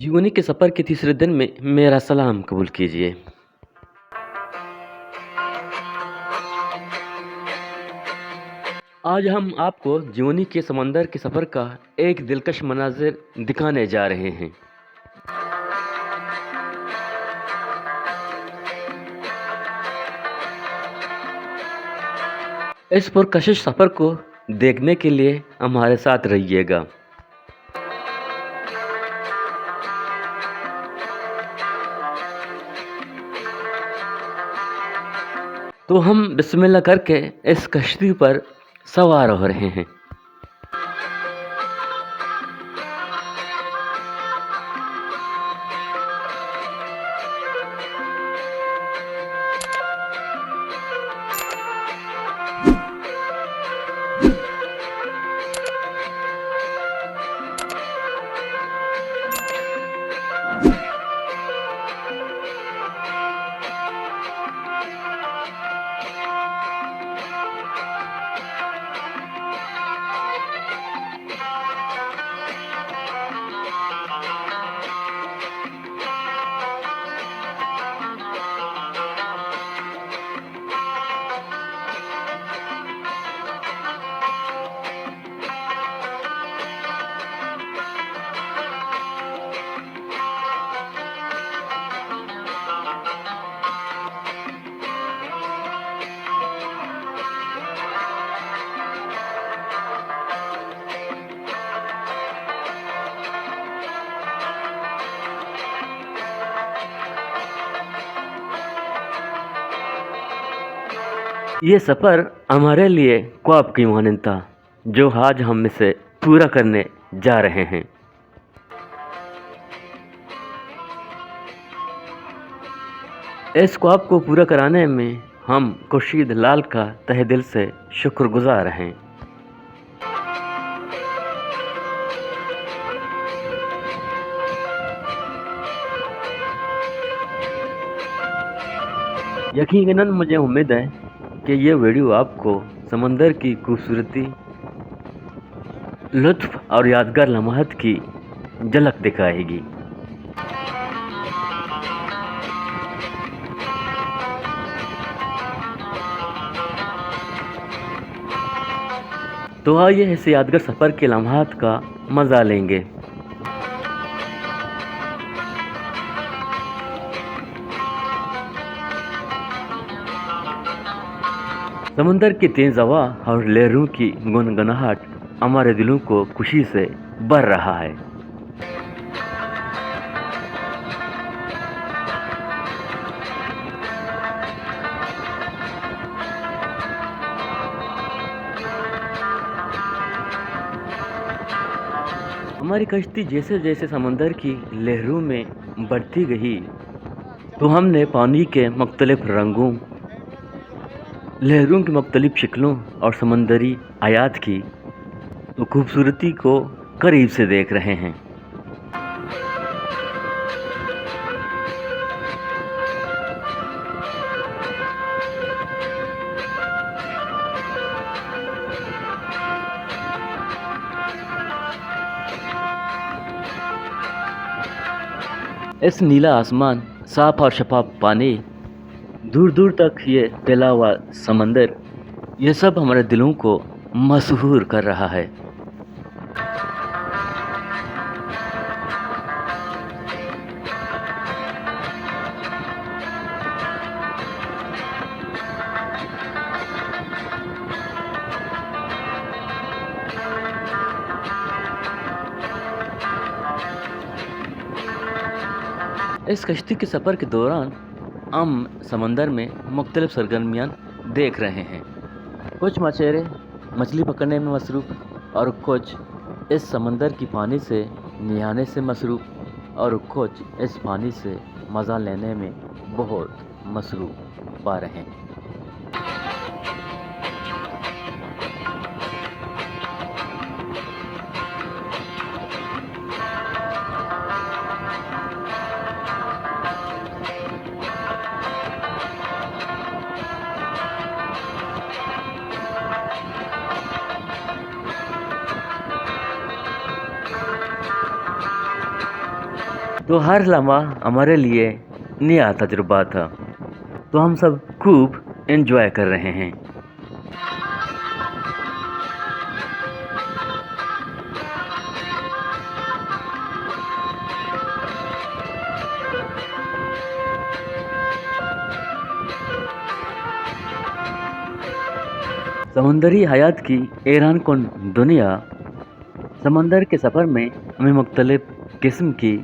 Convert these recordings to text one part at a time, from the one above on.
जीवनी के सफ़र के तीसरे दिन में मेरा सलाम कबूल कीजिए। आज हम आपको जीवनी के समंदर के सफ़र का एक दिलकश मनाज़िर दिखाने जा रहे हैं। इस पुरकशिश सफ़र को देखने के लिए हमारे साथ रहिएगा। तो हम बिस्मिल्लाह करके इस कश्ती पर सवार हो रहे हैं। ये सफ़र हमारे लिए ख्वाब की मानंद था, जो आज हम इसे पूरा करने जा रहे हैं। इस ख्वाब को पूरा कराने में हम खुर्शीद लाल का तहे दिल से शुक्रगुजार हैं। यकीनन मुझे उम्मीद है कि ये वीडियो आपको समंदर की खूबसूरती, लुत्फ़ और यादगार लम्हात की झलक दिखाएगी। तो आइए इस यादगार सफ़र के लम्हात का मज़ा लेंगे। समुंदर की तेज़ हवा और लहरों की गुनगुनाहट हमारे दिलों को खुशी से भर रहा है। हमारी कश्ती जैसे जैसे समंदर की लहरों में बढ़ती गई, तो हमने पानी के मुख्तलिफ रंगों, लहरों की मुख्तलिफ शक्लों और समंदरी आयात की तो खूबसूरती को करीब से देख रहे हैं। इस नीला आसमान, साफ और शफाफ पानी, दूर दूर तक ये फैला हुआ समंदर, ये सब हमारे दिलों को मसहूर कर रहा है। इस कश्ती के सफ़र के दौरान हम समंदर में मुख्तलिफ सरगर्मियाँ देख रहे हैं। कुछ मछेरे मछली पकड़ने में मसरूफ़ और कुछ इस समंदर की पानी से नहाने से मसरूफ़ और कुछ इस पानी से मज़ा लेने में बहुत मसरूफ़ पा रहे हैं। तो हर लम्हा हमारे लिए नया तजुर्बा था। तो हम सब खूब एंजॉय कर रहे हैं। समुंदरी हयात की हैरान कुन दुनिया। समंदर के सफ़र में हमें मुख्तलिफ किस्म की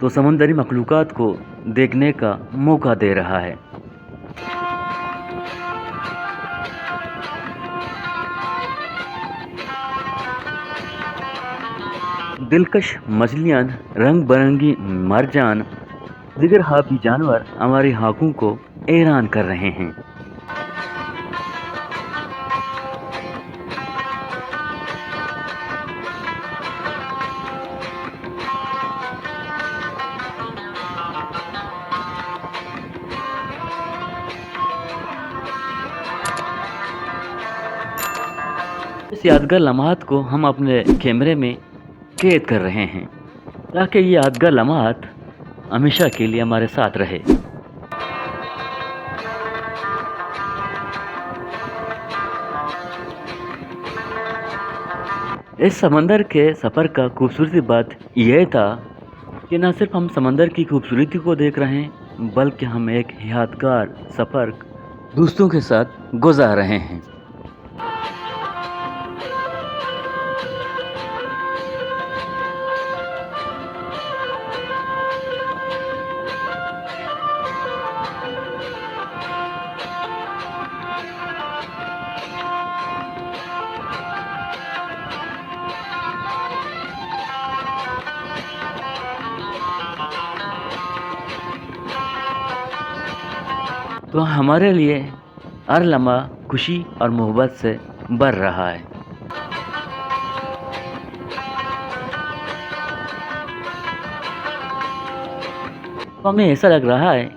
तो समुंदरी मखलूक़ात को देखने का मौका दे रहा है। दिलकश मछलियाँ, रंग बिरंगी मरजान, दिगर हाफी जानवर हमारी आँखों को हैरान कर रहे हैं। इस यादगार लम्हात को हम अपने कैमरे में कैद कर रहे हैं ताकि ये यादगार लम्हात हमेशा के लिए हमारे साथ रहे। इस समंदर के सफ़र का खूबसूरती बात यह था कि न सिर्फ हम समंदर की खूबसूरती को देख रहे हैं बल्कि हम एक यादगार सफ़र दोस्तों के साथ गुजार रहे हैं। तो हमारे लिए हर लम्हा खुशी और मोहब्बत से भर रहा है। तो हमें ऐसा लग रहा है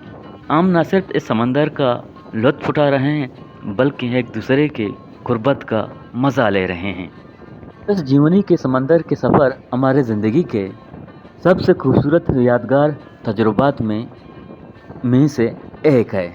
हम न सिर्फ इस समंदर का लुत्फ़ उठा रहे हैं बल्कि एक दूसरे के गुर्बत का मज़ा ले रहे हैं। इस जीवनी के समंदर के सफ़र हमारे ज़िंदगी के सबसे खूबसूरत यादगार तजुर्बात में से एक है।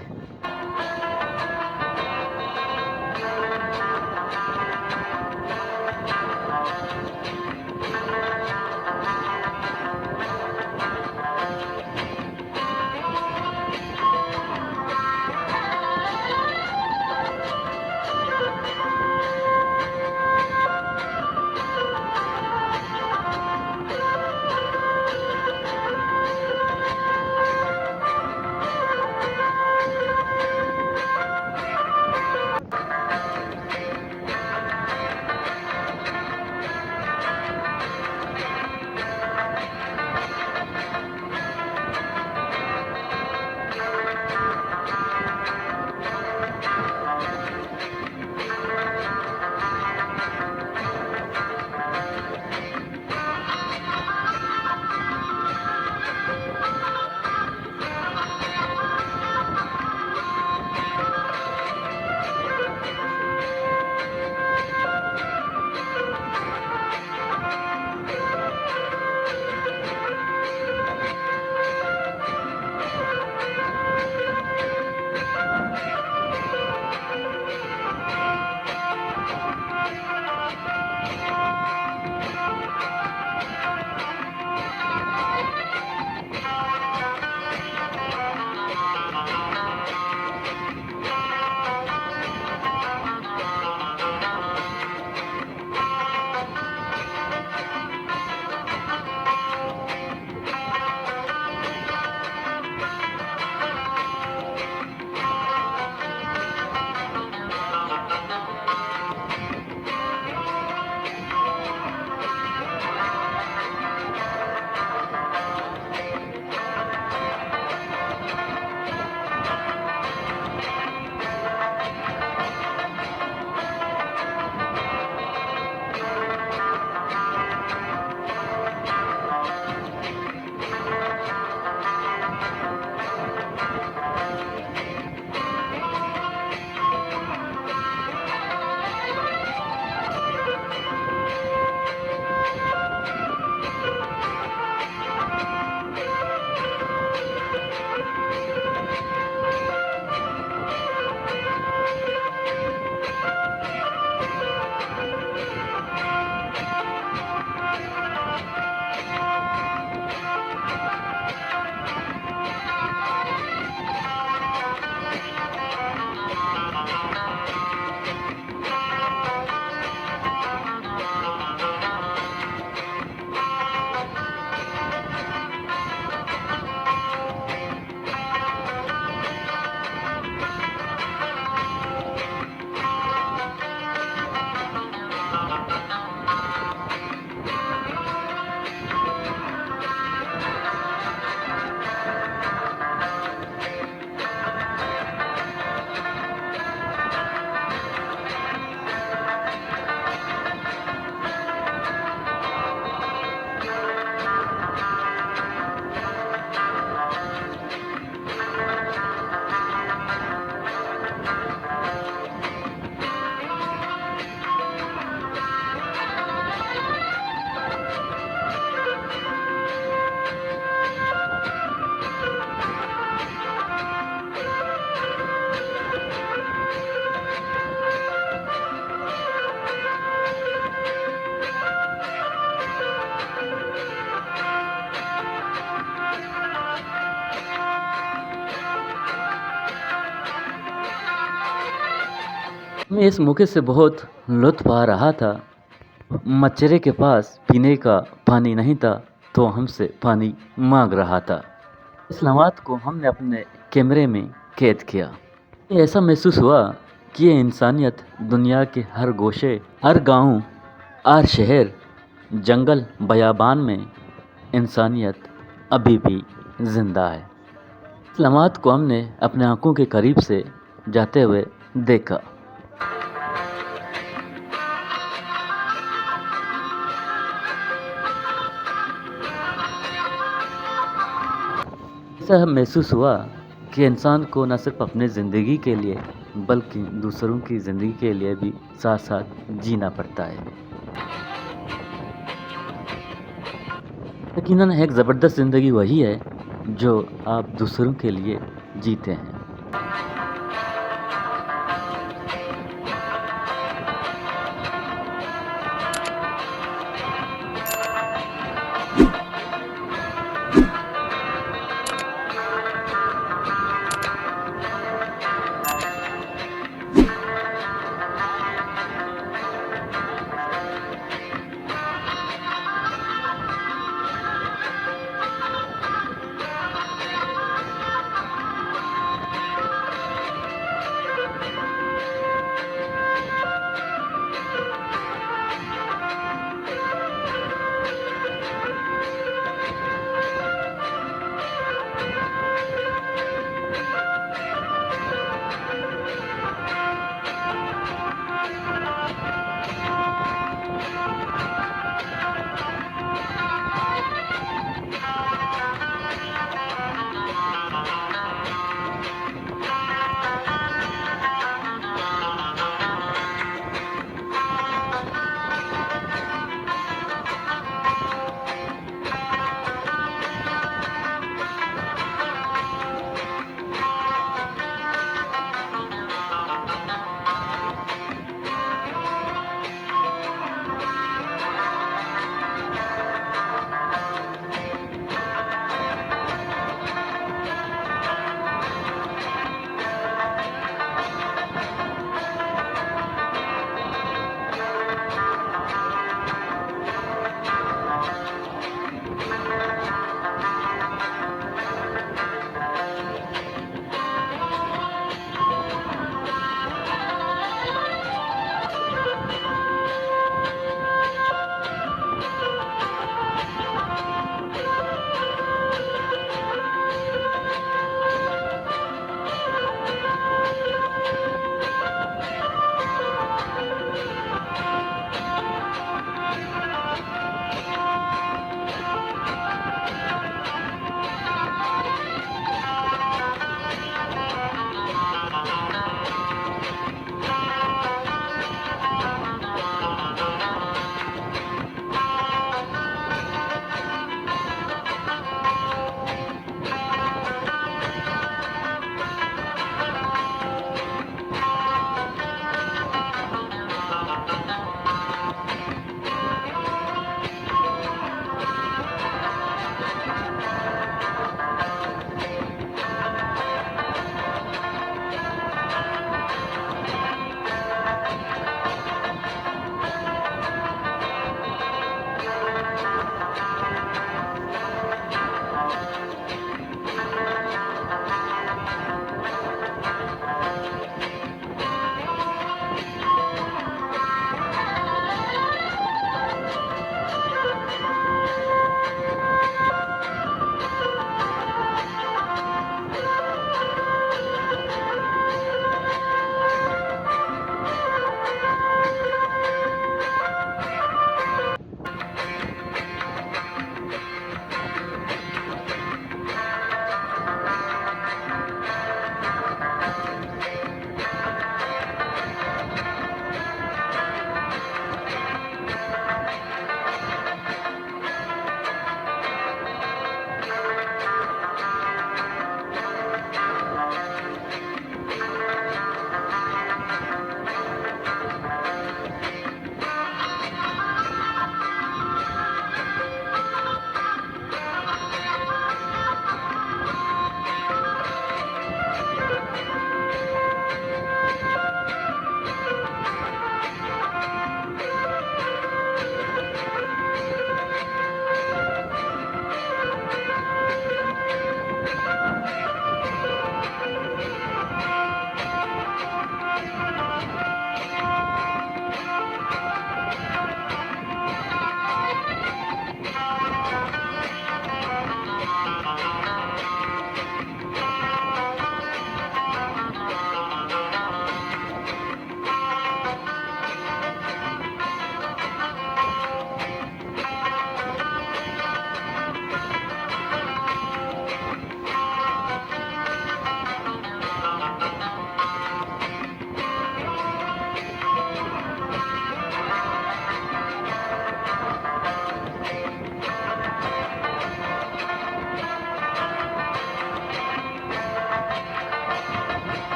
मैं इस मौके से बहुत लुत्फ़ आ रहा था। मच्छरे के पास पीने का पानी नहीं था, तो हमसे पानी माँग रहा था। इस लम्हात को हमने अपने कैमरे में कैद किया। ये ऐसा महसूस हुआ कि ये इंसानियत दुनिया के हर गोशे, हर गाँव, हर शहर, जंगल, बयाबान में इंसानियत अभी भी ज़िंदा है। इस लम्हात को हमने अपने आँखों के करीब से जाते हुए देखा। ऐसा महसूस हुआ कि इंसान को न सिर्फ अपनी ज़िंदगी के लिए बल्कि दूसरों की ज़िंदगी के लिए भी साथ साथ जीना पड़ता है। यकीनन एक ज़बरदस्त ज़िंदगी वही है जो आप दूसरों के लिए जीते हैं।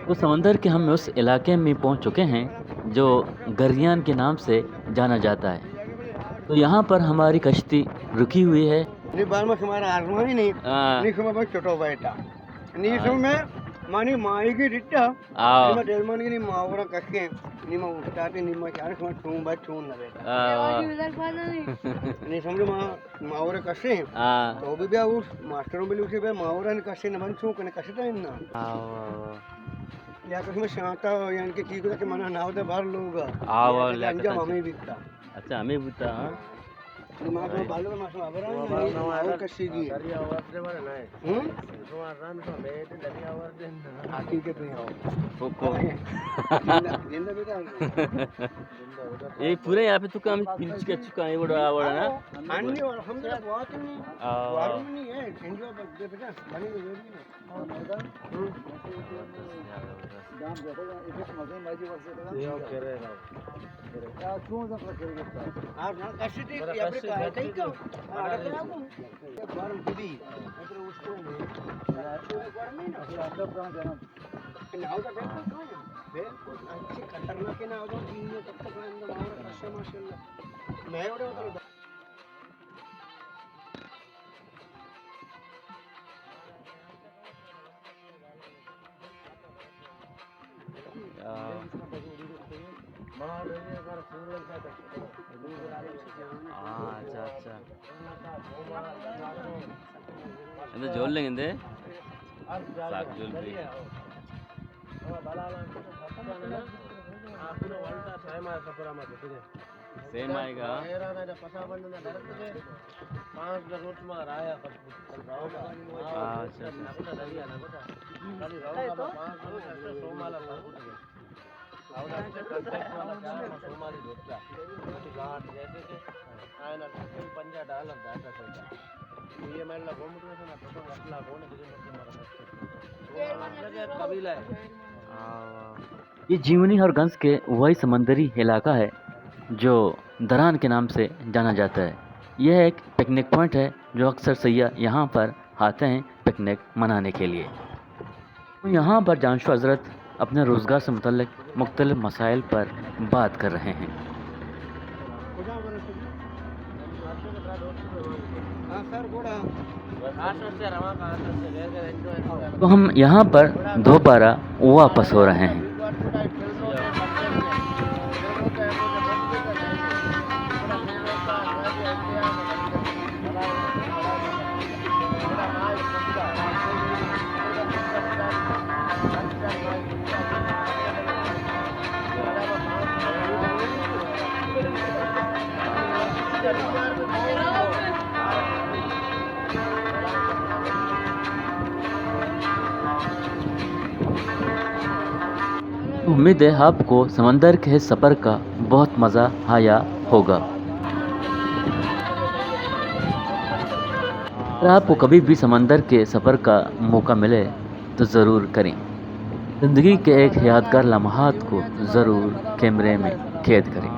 तो समंदर के हम उस इलाके में पहुंच चुके हैं जो गरियान के नाम से जाना जाता है। तो यहाँ पर हमारी कश्ती रुकी हुई है। నీ బామ్మ సుమారు 6 మంది ఆ, నీ సుమారు చుట్టూ బయట నీ ఆ. సుమే ಮನಿ ಮಾಯಿಗೆ ಇಟ್ಟ ಆ, ನಿಮ್ಮ ಟೆಲ್ಮನ್ಗೆ ನಿಮ್ಮ ಅವರ ಕಕ್ಕೆ ನಿಮ್ಮ ಉಸ್ತಾತಿ ನಿಮ್ಮ ಯಾರು ಸುಮಾರು ತುಂಬ ಚೂನ್ ನವೆ ಆ, ನೀ ಸಮझो मावरे कसे आ, तो भी बे उस मास्टरों भी उसे बे मावरन कसे न बनसू कने कसे टाइम ना आ, या कुछ में शांता यानी कि की को के मना नाव दे बाहर लोग आ, वो ले अंजा हमें बिकता अच्छा हमें बता हाँ? दिमाग में बालों में मासू आबरा और कसी की दरिया वर्दे वाले नहीं सुमार रान का बेट दरिया वर्दे आकी के पे आओ कोको जिंदा बेटा ये पूरे यहाँ पे तो काम पिंच के चुका है बड़ा बड़ा ना अन्य और हम जरा बहुत नहीं आ, वारू नहीं है इंजो बे बेटा बनी हुई है दाम देखो इसे मजे माजी वर्ष से ये कह रहे हैं क्या क्यों जब कर देता हां ना कैसे थी या पे काय कहीं को आड़ा करा को ये बारम खुदी मतलब उसको में नहीं ना रास्ता कहां जाना नाव का देखो कहां है बिल्कुल अच्छी खतरनाक है ना हो तो ये तब तक अंदर और अच्छा माशाल्लाह मैं और उधर अच्छा अच्छा इंदे जोल लेंगे इंदे साग जोल भी सेम आएगा अच्छा ये जीवनी और गंज के वही समंदरी इलाका है जो दरान के नाम से जाना जाता है। यह एक पिकनिक पॉइंट है जो अक्सर सैयाह यहाँ पर आते हैं पिकनिक मनाने के लिए। तो यहाँ पर जानशो हज़रत अपने रोज़गार से मुतल्लिक मुख्तलिफ मसाइल पर बात कर रहे हैं। तो हम यहाँ पर दोबारा वापस हो रहे हैं। उम्मीद है आपको समंदर के इस सफ़र का बहुत मज़ा आया होगा। अगर आपको कभी भी समंदर के सफ़र का मौका मिले तो ज़रूर करें। ज़िंदगी के एक यादगार लम्हात को ज़रूर कैमरे में कैद करें।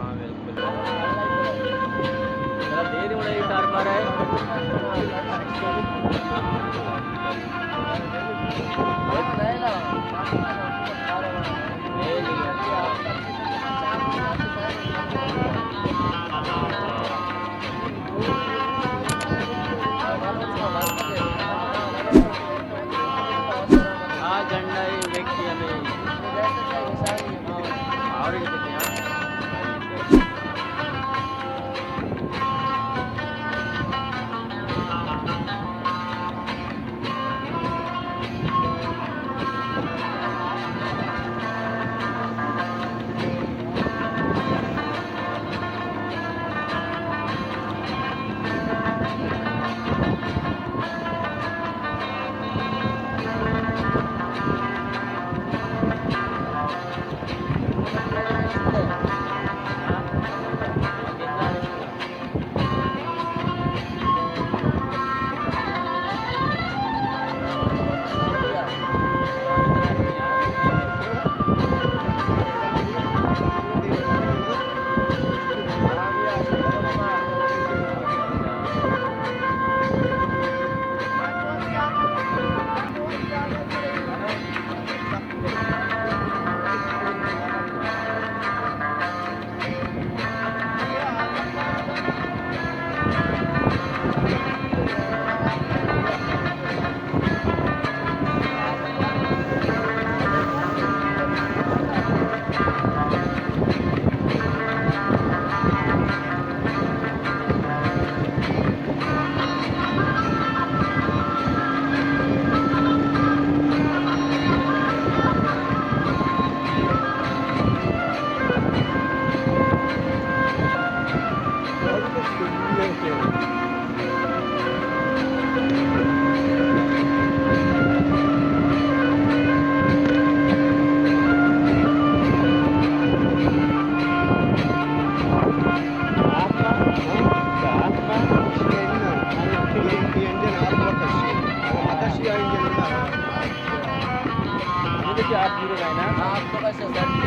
लेट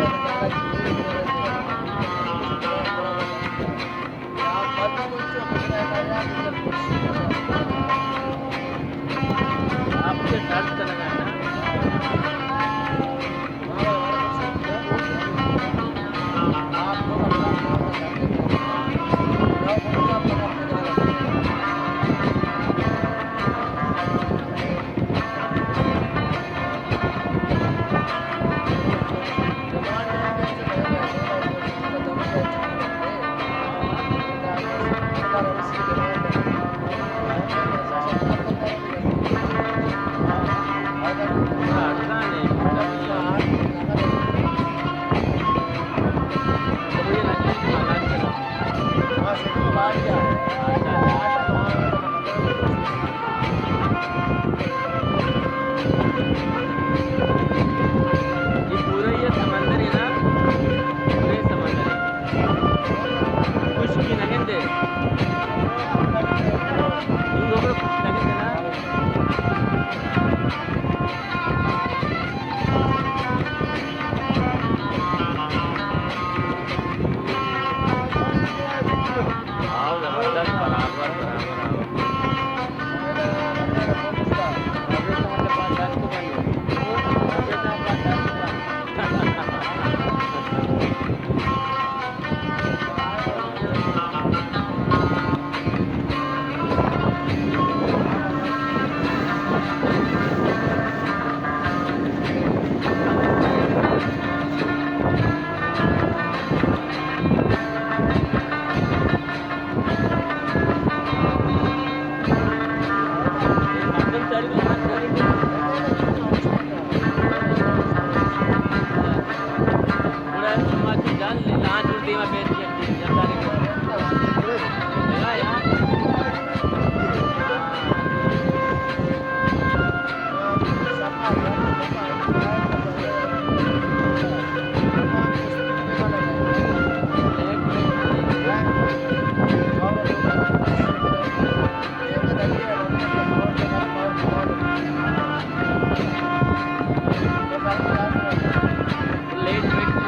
वेट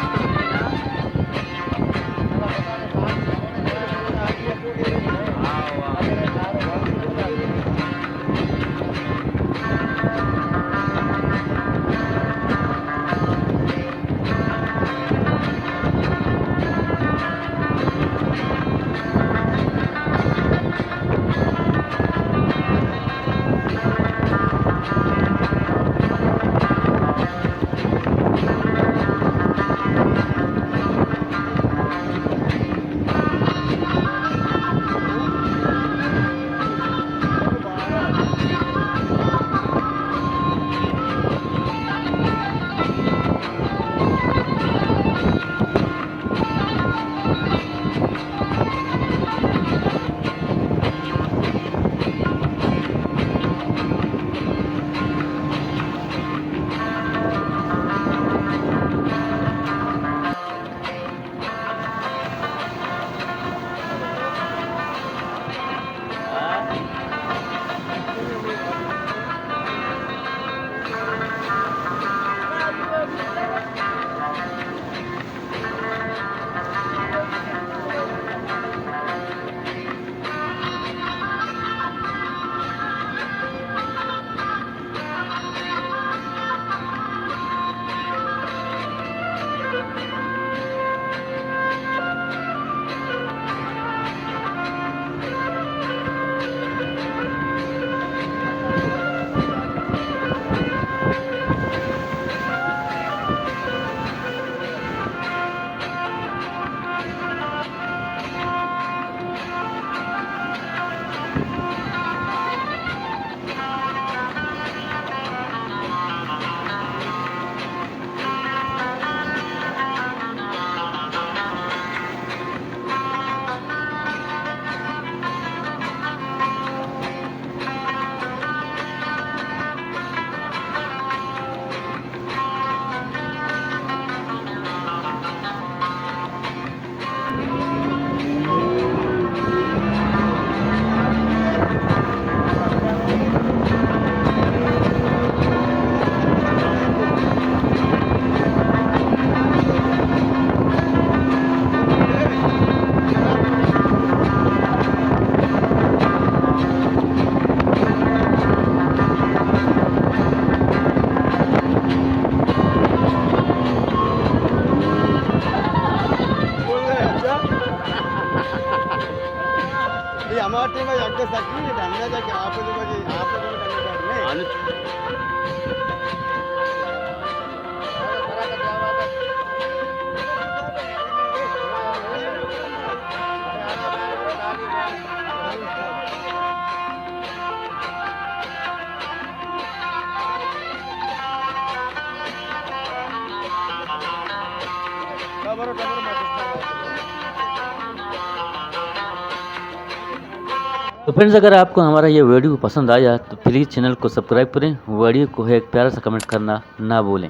हमारे टीम में जाके सकी धंधा जाके आप जो आणि तो फ्रेंड्स, अगर आपको हमारा ये वीडियो पसंद आया तो प्लीज़ चैनल को सब्सक्राइब करें, वीडियो को एक प्यारा सा कमेंट करना ना भूलें।